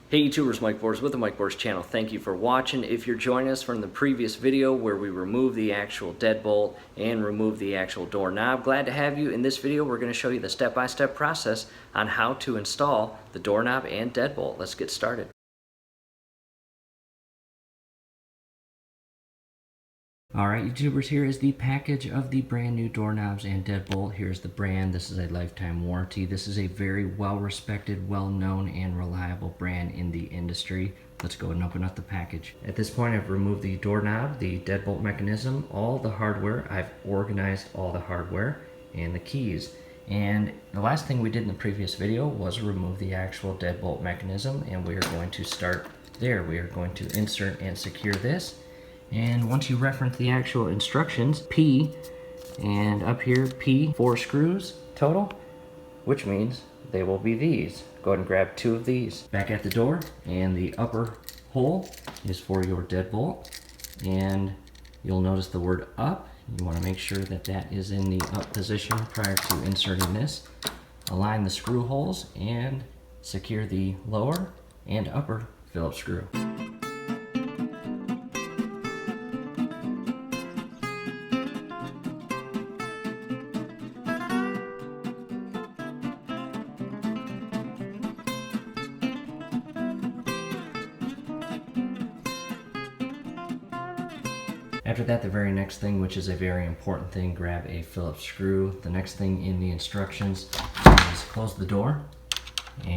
Hey YouTubers, Mike Bors with the Mike Bors channel. Thank you for watching. If you're joining us from the previous video where we removed the actual deadbolt and removed the actual doorknob, glad to have you. In this video we're going to show you the step-by-step process on how to install the doorknob and deadbolt. Let's get started. Alright YouTubers, here is the package of the brand new doorknobs and deadbolt. Here's the brand. This is a lifetime warranty. This is a very well respected, well known and reliable brand in the industry. Let's go and open up the package. At this point I've removed the doorknob, the deadbolt mechanism, all the hardware. I've organized all the hardware and the keys. And the last thing we did in the previous video was remove the actual deadbolt mechanism, and we are going to start there. We are going to insert and secure this. And once you reference the actual instructions, P, and up here P, 4 screws total, which means they will be these. Go ahead and grab 2 of these. Back at the door, and the upper hole is for your deadbolt, and you'll notice the word up. You want to make sure that that is in the up position prior to inserting this. Align the screw holes and secure the lower and upper Phillips screw. After that, the very next thing, which is a very important thing, grab a Phillips screw. The next thing in the instructions is close the door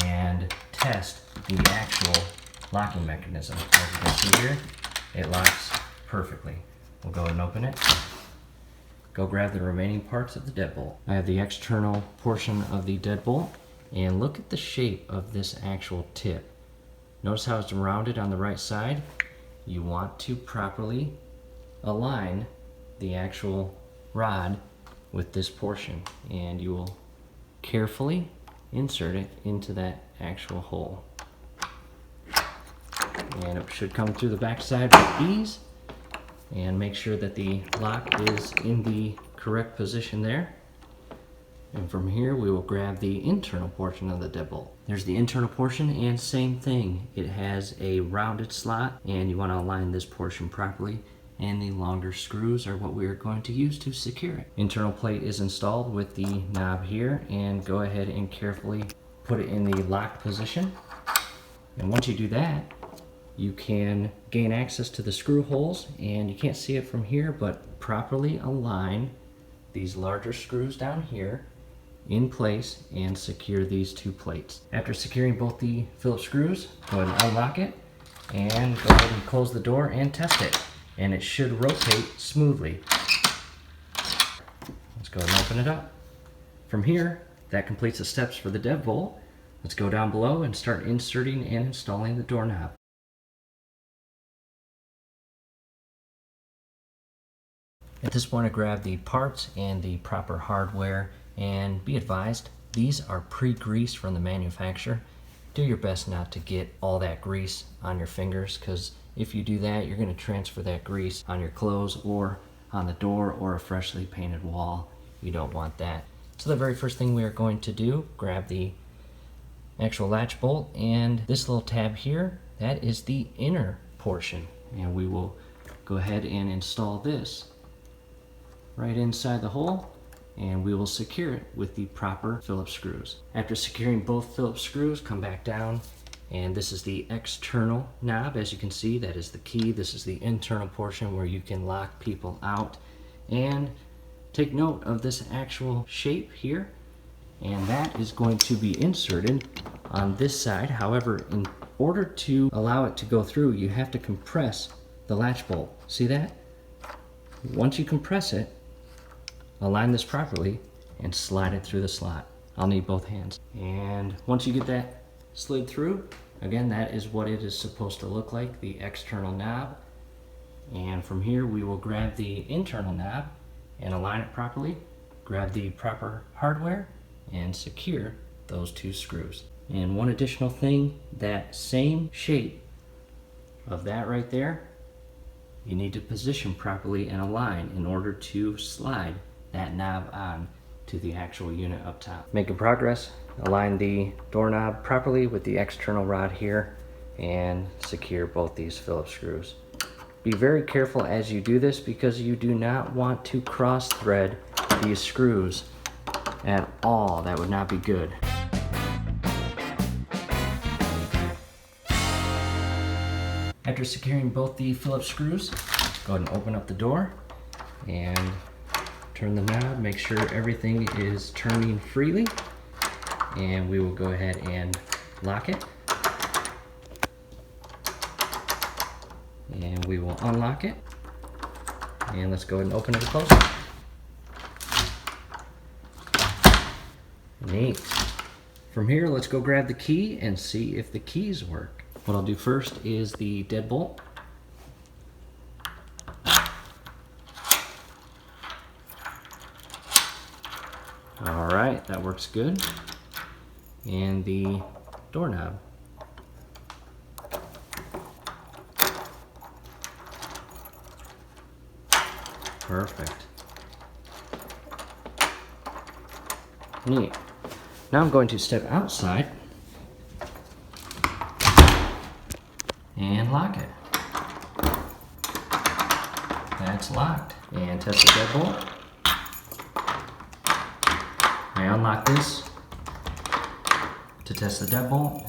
and test the actual locking mechanism. As you can see here, it locks perfectly. We'll go ahead and open it. Go grab the remaining parts of the deadbolt. I have the external portion of the deadbolt, and look at the shape of this actual tip. Notice how it's rounded on the right side. You want to properly align the actual rod with this portion, and you will carefully insert it into that actual hole. And it should come through the back side with ease, and make sure that the lock is in the correct position there. And from here we will grab the internal portion of the deadbolt. There's the internal portion, and same thing, it has a rounded slot, and you want to align this portion properly, and the longer screws are what we are going to use to secure it. Internal plate is installed with the knob here, and go ahead and carefully put it in the locked position. And once you do that, you can gain access to the screw holes, and you can't see it from here, but properly align these larger screws down here in place and secure these 2 plates. After securing both the Phillips screws, go ahead and unlock it, and go ahead and close the door and test it. And it should rotate smoothly. Let's go ahead and open it up. From here, that completes the steps for the deadbolt. Let's go down below and start inserting and installing the doorknob. At this point, I grab the parts and the proper hardware, and be advised, these are pre-greased from the manufacturer. Do your best not to get all that grease on your fingers, because if you do that, you're going to transfer that grease on your clothes or on the door or a freshly painted wall. You don't want that. So the very first thing we are going to do, grab the actual latch bolt, and this little tab here, that is the inner portion. And we will go ahead and install this right inside the hole, and we will secure it with the proper Phillips screws. After securing both Phillips screws, come back down, and this is the external knob. As you can see, that is the key. This is the internal portion where you can lock people out. And take note of this actual shape here, and that is going to be inserted on this side. However, in order to allow it to go through, you have to compress the latch bolt. See that? Once you compress it, align this properly and slide it through the slot. I'll need both hands. And once you get that slid through, again, that is what it is supposed to look like, the external knob. And from here we will grab the internal knob and align it properly, grab the proper hardware, and secure those 2 screws. And one additional thing, that same shape of that right there, you need to position properly and align in order to slide that knob on to the actual unit up top. Making progress. Align the doorknob properly with the external rod here. and secure both these Phillips screws. Be very careful as you do this because you do not want to cross thread these screws at all. That would not be good. After securing both the Phillips screws, go ahead and open up the door and turn the knob. Make sure everything is turning freely, and we will go ahead and lock it. And we will unlock it. And let's go ahead and open it and close it. Neat. From here, let's go grab the key and see if the keys work. What I'll do first is the deadbolt. All right, that works good. And the doorknob. Perfect. Neat. Now I'm going to step outside and lock it. That's locked. And test the deadbolt. I unlock this to test the deadbolt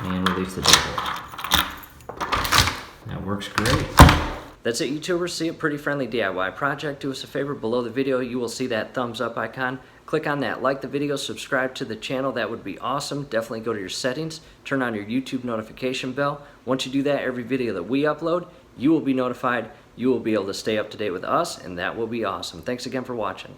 and release the deadbolt. That works great. That's it, YouTubers. See a pretty friendly DIY project. Do us a favor, below the video you will see that thumbs up icon. Click on that, like the video, subscribe to the channel. That would be awesome. Definitely go to your settings, turn on your YouTube notification bell. Once you do that, every video that we upload, you will be notified. You will be able to stay up to date with us, and that will be awesome. Thanks again for watching.